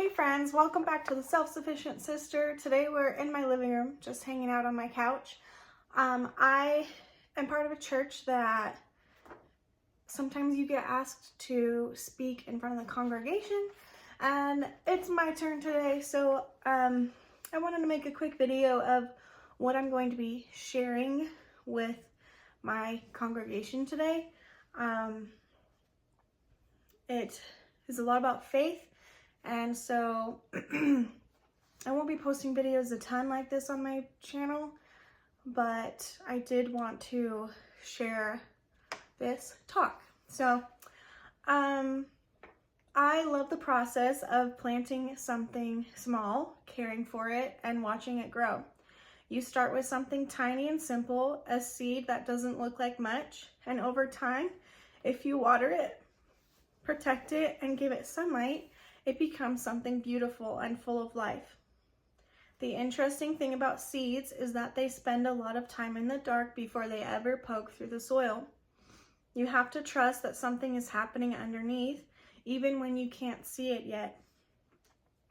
Hey friends, welcome back to the Self-Sufficient Sister. Today we're in my living room, just hanging out on my couch. I am part of a church that sometimes you get asked to speak in front of the congregation, and it's my turn today. So I wanted to make a quick video of what I'm going to be sharing with my congregation today. It is a lot about faith. And so I won't be posting videos a ton like this on my channel, but I did want to share this talk. So I love the process of planting something small, caring for it, and watching it grow. You start with something tiny and simple, a seed that doesn't look like much, and over time, if you water it, protect it, and give it sunlight, it becomes something beautiful and full of life. The interesting thing about seeds is that they spend a lot of time in the dark before they ever poke through the soil. You have to trust that something is happening underneath, even when you can't see it yet.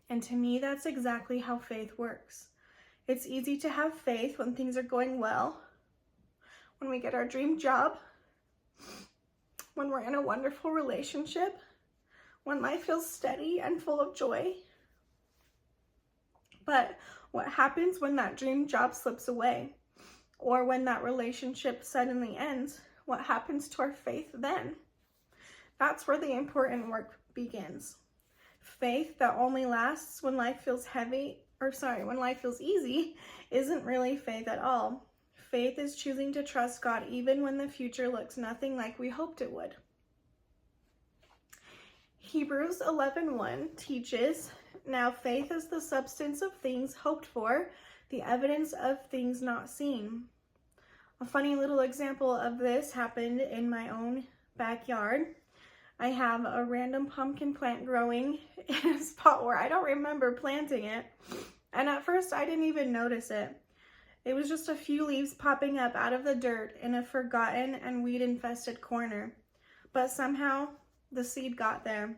And to me, that's exactly how faith works. It's easy to have faith when things are going well, when we get our dream job, when we're in a wonderful relationship, when life feels steady and full of joy. But what happens when that dream job slips away? Or when that relationship suddenly ends? What happens to our faith then? That's where the important work begins. Faith that only lasts when life feels when life feels easy, isn't really faith at all. Faith is choosing to trust God even when the future looks nothing like we hoped it would. Hebrews 11:1 teaches, "Now faith is the substance of things hoped for, the evidence of things not seen." A funny little example of this happened in my own backyard. I have a random pumpkin plant growing in a spot where I don't remember planting it, and at first I didn't even notice it. It was just a few leaves popping up out of the dirt in a forgotten and weed-infested corner. But somehow the seed got there,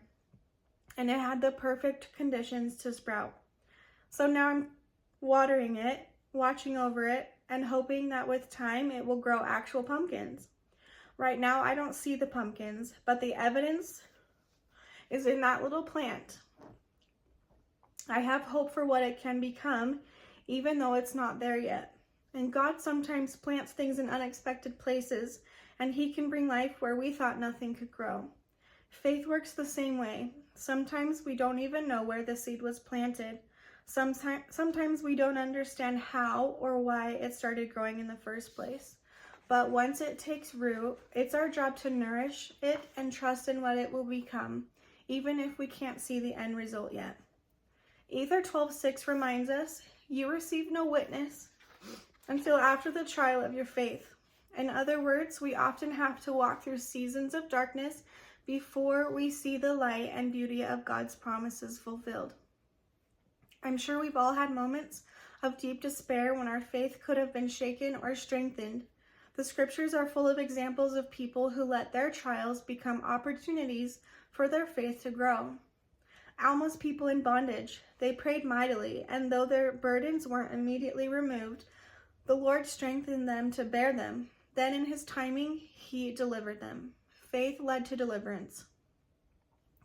and it had the perfect conditions to sprout. So now I'm watering it, watching over it, and hoping that with time it will grow actual pumpkins. Right now I don't see the pumpkins, but the evidence is in that little plant. I have hope for what it can become, even though it's not there yet. And God sometimes plants things in unexpected places, and He can bring life where we thought nothing could grow. Faith works the same way. Sometimes we don't even know where the seed was planted. Sometimes we don't understand how or why it started growing in the first place. But once it takes root, it's our job to nourish it and trust in what it will become, even if we can't see the end result yet. Ether 12:6 reminds us, "You receive no witness until after the trial of your faith." In other words, we often have to walk through seasons of darkness before we see the light and beauty of God's promises fulfilled. I'm sure we've all had moments of deep despair when our faith could have been shaken or strengthened. The scriptures are full of examples of people who let their trials become opportunities for their faith to grow. Alma's people in bondage, they prayed mightily, and though their burdens weren't immediately removed, the Lord strengthened them to bear them. Then in His timing, He delivered them. Faith led to deliverance.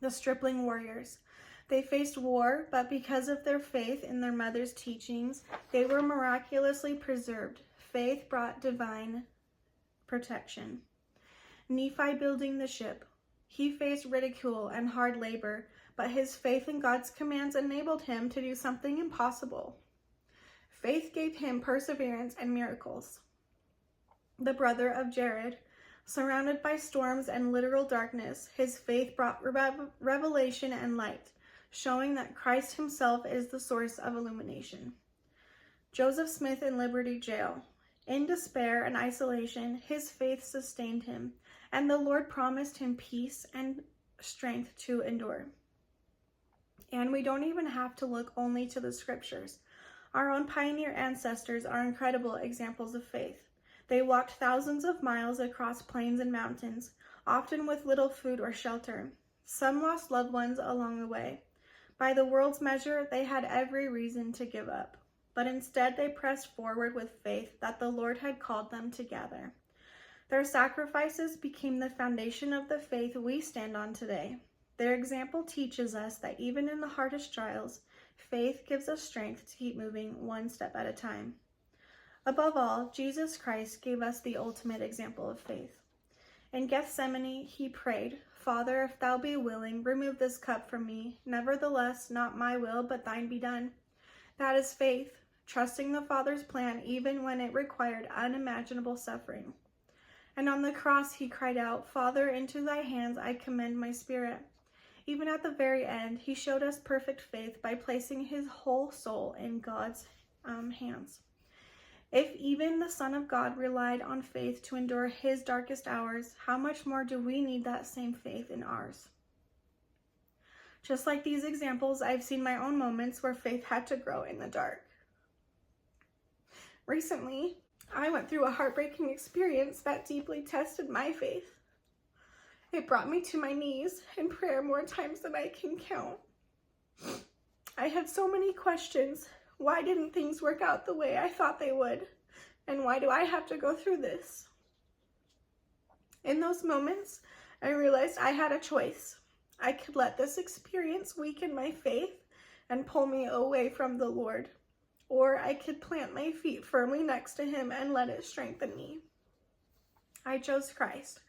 The stripling warriors. They faced war, but because of their faith in their mother's teachings, they were miraculously preserved. Faith brought divine protection. Nephi building the ship. He faced ridicule and hard labor, but his faith in God's commands enabled him to do something impossible. Faith gave him perseverance and miracles. The brother of Jared. Surrounded by storms and literal darkness, his faith brought revelation and light, showing that Christ Himself is the source of illumination. Joseph Smith in Liberty Jail. In despair and isolation, his faith sustained him, and the Lord promised him peace and strength to endure. And we don't even have to look only to the scriptures. Our own pioneer ancestors are incredible examples of faith. They walked thousands of miles across plains and mountains, often with little food or shelter. Some lost loved ones along the way, By the world's measure, they had every reason to give up, but instead they pressed forward with faith that the Lord had called them to gather. Their sacrifices became the foundation of the faith we stand on today. Their example teaches us that even in the hardest trials, faith gives us strength to keep moving one step at a time. Above all, Jesus Christ gave us the ultimate example of faith. In Gethsemane, he prayed, "Father, if thou be willing, remove this cup from me. Nevertheless, not my will, but thine be done." That is faith, trusting the Father's plan even when it required unimaginable suffering. And on the cross, he cried out, "Father, into thy hands I commend my spirit." Even at the very end, he showed us perfect faith by placing his whole soul in God's hands. If even the Son of God relied on faith to endure his darkest hours, how much more do we need that same faith in ours? Just like these examples, I've seen my own moments where faith had to grow in the dark. Recently, I went through a heartbreaking experience that deeply tested my faith. It brought me to my knees in prayer more times than I can count. I had so many questions. Why didn't things work out the way I thought they would? And why do I have to go through this? In those moments, I realized I had a choice. I could let this experience weaken my faith and pull me away from the Lord, or I could plant my feet firmly next to him and let it strengthen me. I chose Christ.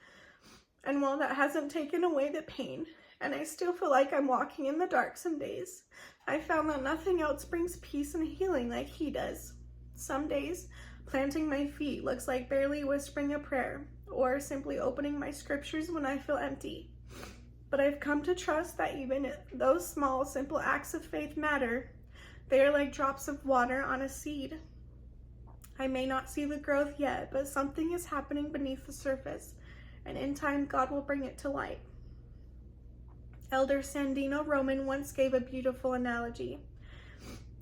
And while that hasn't taken away the pain, and I still feel like I'm walking in the dark some days, I found that nothing else brings peace and healing like he does. Some days, planting my feet looks like barely whispering a prayer, or simply opening my scriptures when I feel empty. But I've come to trust that even those small, simple acts of faith matter. They are like drops of water on a seed. I may not see the growth yet, but something is happening beneath the surface, and in time, God will bring it to light. Elder Sandino Roman once gave a beautiful analogy.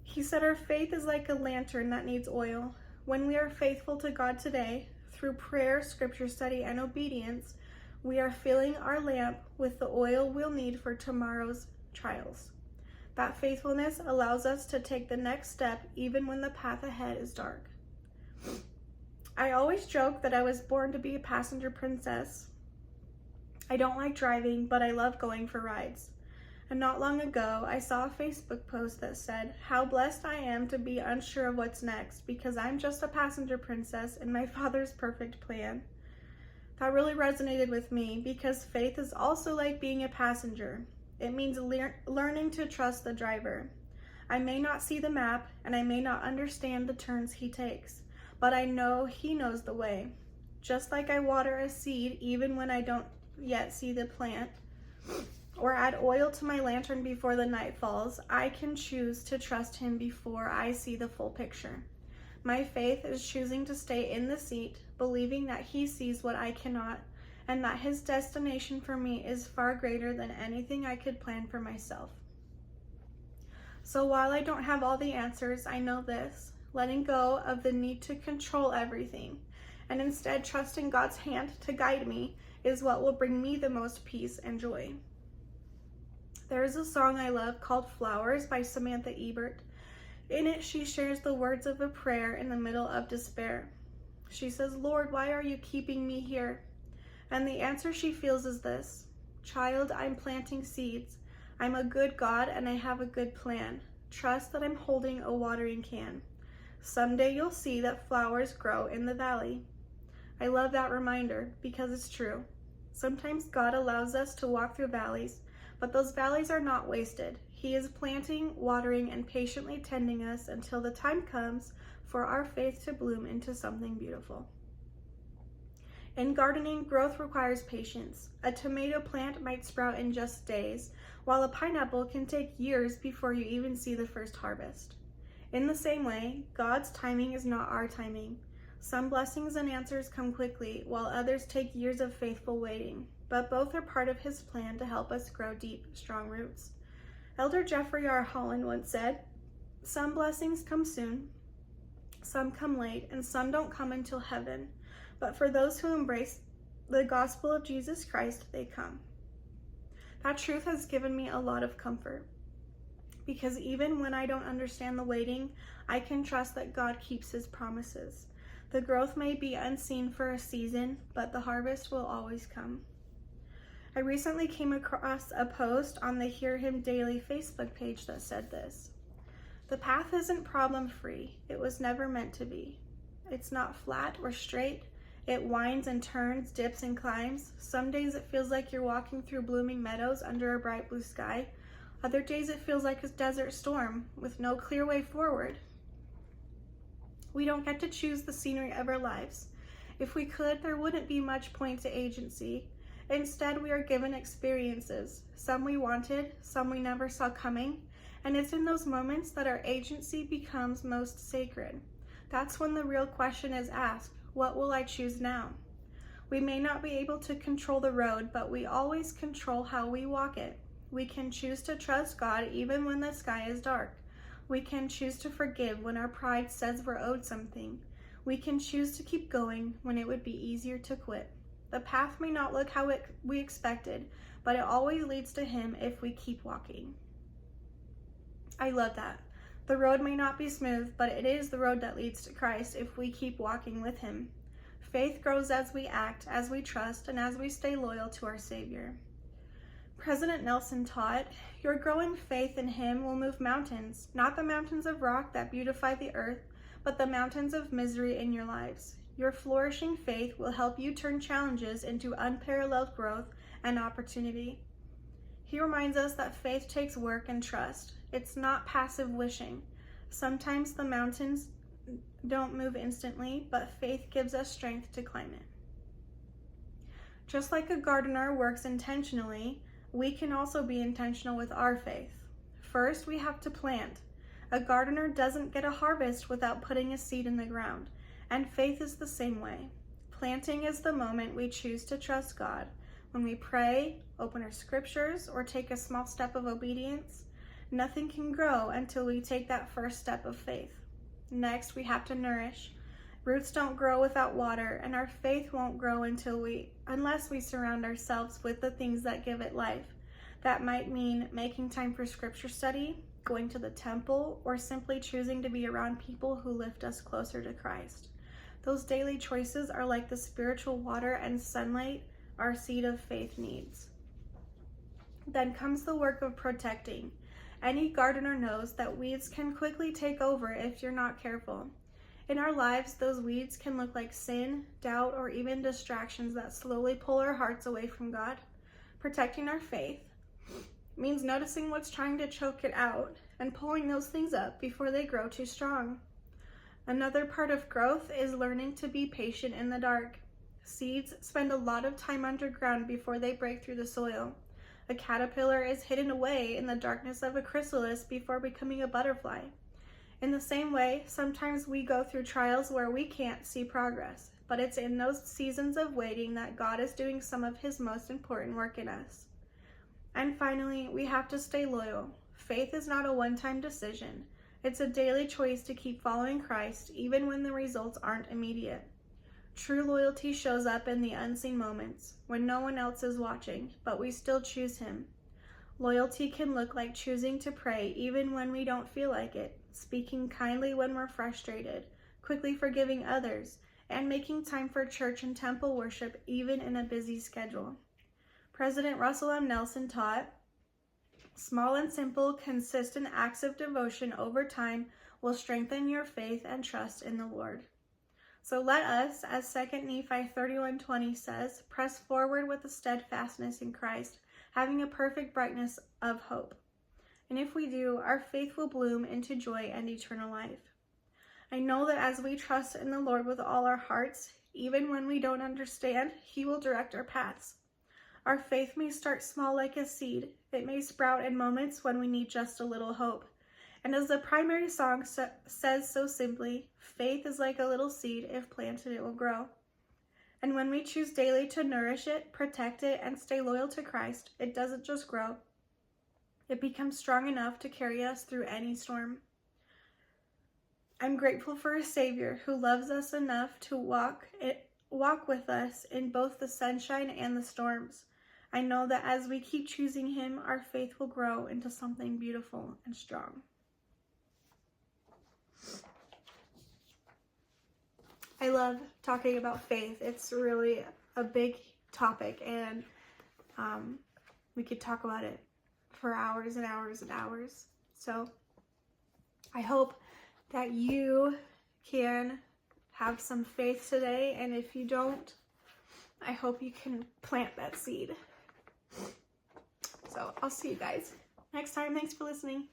He said our faith is like a lantern that needs oil. When we are faithful to God today, through prayer, scripture study, and obedience, we are filling our lamp with the oil we'll need for tomorrow's trials. That faithfulness allows us to take the next step even when the path ahead is dark. I always joke that I was born to be a passenger princess. I don't like driving, but I love going for rides. And not long ago, I saw a Facebook post that said, "How blessed I am to be unsure of what's next, because I'm just a passenger princess in my Father's perfect plan." That really resonated with me, because faith is also like being a passenger. It means learning to trust the driver. I may not see the map, and I may not understand the turns he takes, but I know he knows the way. Just like I water a seed even when I don't yet see the plant, or add oil to my lantern before the night falls, I can choose to trust him before I see the full picture. My faith is choosing to stay in the seat, believing that he sees what I cannot, and that his destination for me is far greater than anything I could plan for myself. So while I don't have all the answers, I know this: letting go of the need to control everything, and instead trusting God's hand to guide me, is what will bring me the most peace and joy. There is a song I love called "Flowers" by Samantha Ebert. In it, she shares the words of a prayer in the middle of despair. She says, "Lord, why are you keeping me here?" And the answer she feels is this: "Child, I'm planting seeds. I'm a good God and I have a good plan. Trust that I'm holding a watering can. Someday you'll see that flowers grow in the valley." I love that reminder because it's true. Sometimes God allows us to walk through valleys, but those valleys are not wasted. He is planting, watering, and patiently tending us until the time comes for our faith to bloom into something beautiful. In gardening, growth requires patience. A tomato plant might sprout in just days, while a pineapple can take years before you even see the first harvest. In the same way, God's timing is not our timing. Some blessings and answers come quickly, while others take years of faithful waiting, but both are part of his plan to help us grow deep, strong roots. Elder Jeffrey R. Holland once said, "Some blessings come soon, some come late, and some don't come until heaven. But for those who embrace the gospel of Jesus Christ, they come." That truth has given me a lot of comfort. because even when I don't understand the waiting, I can trust that God keeps his promises. The growth may be unseen for a season, but the harvest will always come. I recently came across a post on the Hear Him Daily Facebook page that said this: "The path isn't problem-free. It was never meant to be. It's not flat or straight. It winds and turns, dips and climbs. Some days it feels like you're walking through blooming meadows under a bright blue sky. Other days it feels like a desert storm with no clear way forward." We don't get to choose the scenery of our lives. If we could, there wouldn't be much point to agency. Instead, we are given experiences, some we wanted, some we never saw coming, and it's in those moments that our agency becomes most sacred. That's when the real question is asked: what will I choose now? We may not be able to control the road, but we always control how we walk it. We can choose to trust God even when the sky is dark. We can choose to forgive when our pride says we're owed something. We can choose to keep going when it would be easier to quit. The path may not look how we expected, but it always leads to him if we keep walking. I love that. The road may not be smooth, but it is the road that leads to Christ if we keep walking with him. Faith grows as we act, as we trust, and as we stay loyal to our Savior. President Nelson taught, "Your growing faith in him will move mountains, not the mountains of rock that beautify the earth, but the mountains of misery in your lives. Your flourishing faith will help you turn challenges into unparalleled growth and opportunity." He reminds us that faith takes work and trust. It's not passive wishing. Sometimes the mountains don't move instantly, but faith gives us strength to climb it. Just like a gardener works intentionally, we can also be intentional with our faith. First, we have to plant. A gardener doesn't get a harvest without putting a seed in the ground, and faith is the same way. Planting is the moment we choose to trust God. When we pray, open our scriptures, or take a small step of obedience, nothing can grow until we take that first step of faith. Next, we have to nourish. Roots don't grow without water, and our faith won't grow unless we surround ourselves with the things that give it life. That might mean making time for scripture study, going to the temple, or simply choosing to be around people who lift us closer to Christ. Those daily choices are like the spiritual water and sunlight our seed of faith needs. Then comes the work of protecting. Any gardener knows that weeds can quickly take over if you're not careful. In our lives, those weeds can look like sin, doubt, or even distractions that slowly pull our hearts away from God. Protecting our faith means noticing what's trying to choke it out and pulling those things up before they grow too strong. Another part of growth is learning to be patient in the dark. Seeds spend a lot of time underground before they break through the soil. A caterpillar is hidden away in the darkness of a chrysalis before becoming a butterfly. In the same way, sometimes we go through trials where we can't see progress, but it's in those seasons of waiting that God is doing some of his most important work in us. And finally, we have to stay loyal. Faith is not a one-time decision. It's a daily choice to keep following Christ, even when the results aren't immediate. True loyalty shows up in the unseen moments, when no one else is watching, but we still choose him. Loyalty can look like choosing to pray even when we don't feel like it, speaking kindly when we're frustrated, quickly forgiving others, and making time for church and temple worship even in a busy schedule. President Russell M. Nelson taught, "Small and simple, consistent acts of devotion over time will strengthen your faith and trust in the Lord." So let us, as 2 Nephi 31:20 says, press forward with a steadfastness in Christ, having a perfect brightness of hope. And if we do, our faith will bloom into joy and eternal life. I know that as we trust in the Lord with all our hearts, even when we don't understand, he will direct our paths. Our faith may start small like a seed. It may sprout in moments when we need just a little hope. And as the primary song says so simply, faith is like a little seed. If planted, it will grow. And when we choose daily to nourish it, protect it, and stay loyal to Christ, it doesn't just grow. It becomes strong enough to carry us through any storm. I'm grateful for a Savior who loves us enough to walk with us in both the sunshine and the storms. I know that as we keep choosing him, our faith will grow into something beautiful and strong. I love talking about faith. It's really a big topic, and we could talk about it for hours and hours and hours. So I hope that you can have some faith today, and if you don't, I hope you can plant that seed. So I'll see you guys next time. Thanks for listening.